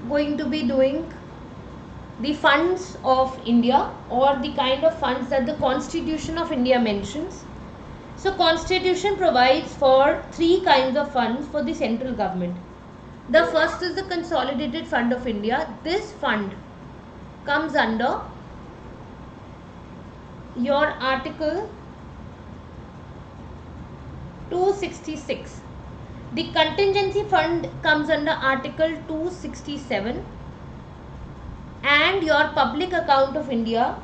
going to be doing the funds of India, or the kind of funds that the Constitution of India mentions. So Constitution provides for three kinds of funds for the central government. The first is the Consolidated Fund of India. This fund comes under your Article 266. The Contingency Fund comes under Article 267, and your Public Account of India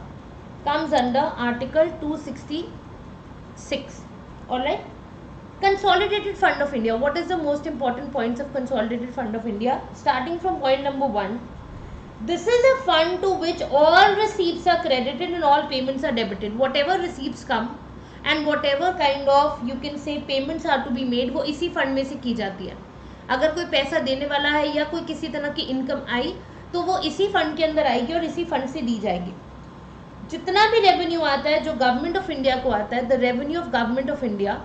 comes under Article 266. Alright. Consolidated Fund of India. What is the most important points of Consolidated Fund of India? Starting from point number 1. This is a fund to which all receipts are credited and all payments are debited. Whatever receipts come and whatever kind of you can say payments are to be made, वो इसी fund में से की जाती है. अगर कोई पैसा देने वाला है या कोई किसी तरह की इनकम आई तो वो इसी फंड के अंदर आएगी और इसी फंड से दी जाएगी. जितना भी रेवेन्यू आता है जो गवर्नमेंट ऑफ इंडिया को आता है, the revenue of government of India,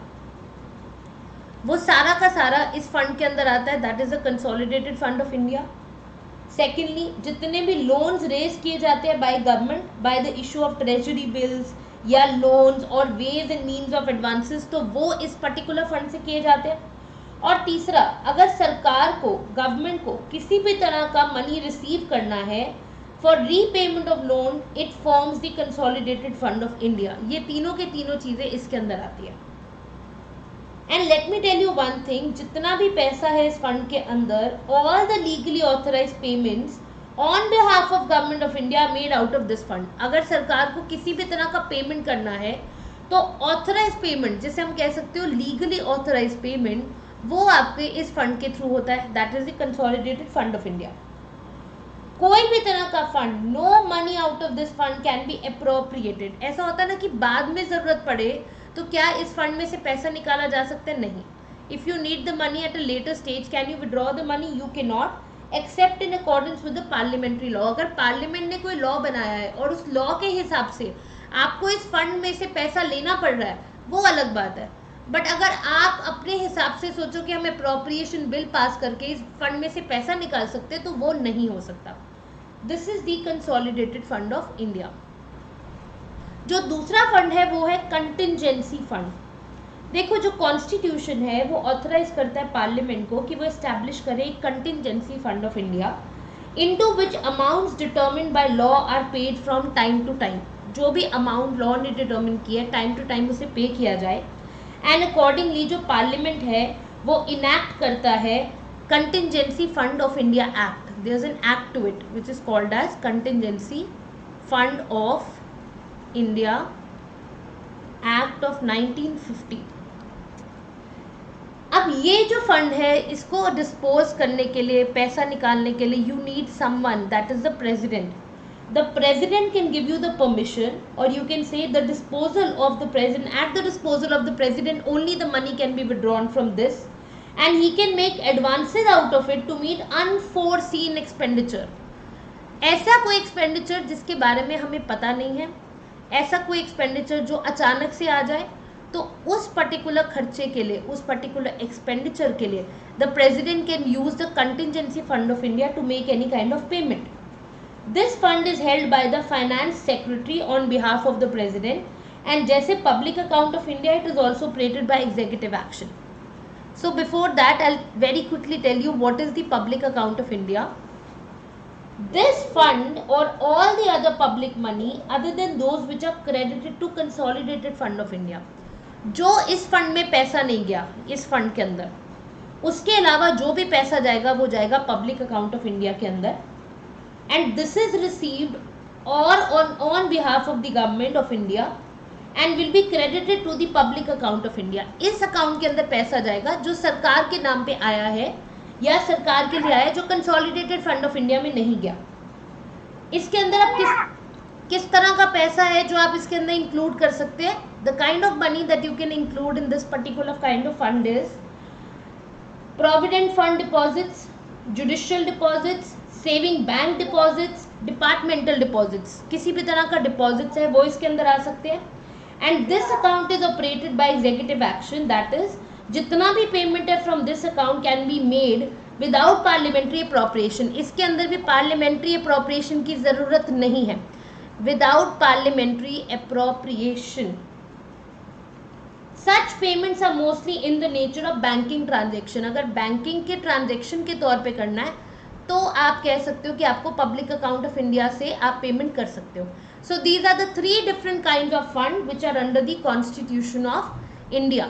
वो सारा का सारा इस फंड के अंदर आता है. That is the consolidated fund of India. Secondly, जितने भी लोन्स रेज किए जाते हैं by government by the issue of treasury bills या लोन्स और ways and means of advances, तो वो इस पर्टिकुलर फंड से किए जाते हैं. और तीसरा, अगर सरकार को, गवर्नमेंट को किसी भी तरह का मनी रिसीव करना है for repayment of loan, it forms the consolidated fund of India. ये तीनों के तीनों चीजें इसके अंदर आती है. And let me tell you one thing, जितना भी पैसा है इस फंड के अंदर, all the legally authorise payments on behalf of government of India made out of this fund. अगर सरकार को किसी भी तरह का पेमेंट करना है तो ऑथराइज पेमेंट, जिसे हम कह सकते हो लीगली ऑथराइज पेमेंट, वो आपके इस फंड के थ्रू होता है. That is the consolidated fund of India. कोई भी तरह का fund, no money out of this fund can be appropriated. ऐसा होता है ना कि बाद में जरूरत पड़े तो क्या इस फंड में से पैसा निकाला जा सकता है? नहीं. If you need the money at a later stage, can you withdraw the money? You can not, accept in accordance with the parliamentary law. अगर पार्लियामेंट ने कोई लॉ बनाया है और उस लॉ के हिसाब से आपको इस फंड में से पैसा लेना पड़ रहा है, वो अलग बात है. बट अगर आप अपने हिसाब से सोचो कि हम अप्रोप्रिएशन बिल पास करके इस फंड में से पैसा निकाल सकते हैं, तो वो नहीं हो सकता. This is the consolidated fund of India. जो दूसरा फंड है वो है कंटिंजेंसी फंड. देखो, जो कॉन्स्टिट्यूशन है वो ऑथराइज करता है पार्लियामेंट को कि वो एस्टैब्लिश करे एक contingency fund of India, into which amounts determined by law are paid from time to time. जो भी अमाउंट लॉ ने डिटर्मिन किया है, टाइम टू टाइम उसे पे किया जाए. एंड अकॉर्डिंगली जो पार्लियामेंट है वो इनैक्ट करता है contingency fund of India act. There is an act to it which is called as contingency fund of India act of 1950. अब ये जो फंड है, इसको डिस्पोज करने के लिए, पैसा निकालने के लिए, you need someone, that is the president. The president can give you the permission, or you can say the disposal of the president, at the disposal of the president only the money can be withdrawn from this, and he can make advances out of it to meet unforeseen expenditure. ऐसा कोई expenditure जिसके बारे में हमें पता नहीं है, ऐसा कोई एक्सपेंडिचर जो अचानक से आ जाए, तो उस पर्टिकुलर खर्चे के लिए, उस पर्टिकुलर एक्सपेंडिचर के लिए the president can use the contingency fund of India to make any kind of payment. This fund is held by the finance secretary on behalf of the president, and जैसे public account of India, it is also operated by executive action. So before that, I'll very quickly tell you what is the public account of India. This fund or all the other public money other than those which are credited to consolidated fund of India, जो इस fund में पैसा नहीं गया इस fund के अंदर, उसके अलावा जो भी पैसा जाएगा वो जाएगा पब्लिक अकाउंट ऑफ इंडिया के अंदर. And this is received or on behalf of the government of India and will be credited to the public account of India. इस अकाउंट के अंदर पैसा जाएगा जो सरकार के नाम पे आया है या सरकार के लिए आया है, जो कंसोलिडेटेड फंड ऑफ इंडिया में नहीं गया. इसके अंदर आप किस तरह का पैसा है जो आप इसके अंदर इंक्लूड कर सकते हैं? The kind of money that you can include in this particular kind of fund is provident fund deposits, judicial deposits, saving bank deposits, departmental deposits. किसी भी तरह का डिपॉजिट्स है वो इसके अंदर आ सकते हैं. And this account is operated by executive action. That is जितना भी पेमेंट है from this account can be made without parliamentary appropriation, इसके अंदर भी पार्लियामेंट्री अप्रोप्रिएशन की जरूरत नहीं है, without parliamentary appropriation. Such payments are mostly in the nature of banking transaction, अगर बैंकिंग के ट्रांजेक्शन के तौर पे करना है तो आप कह सकते हो कि आपको पब्लिक अकाउंट ऑफ इंडिया से आप पेमेंट कर सकते हो। So these are the 3 different kinds of fund which are under the constitution of India.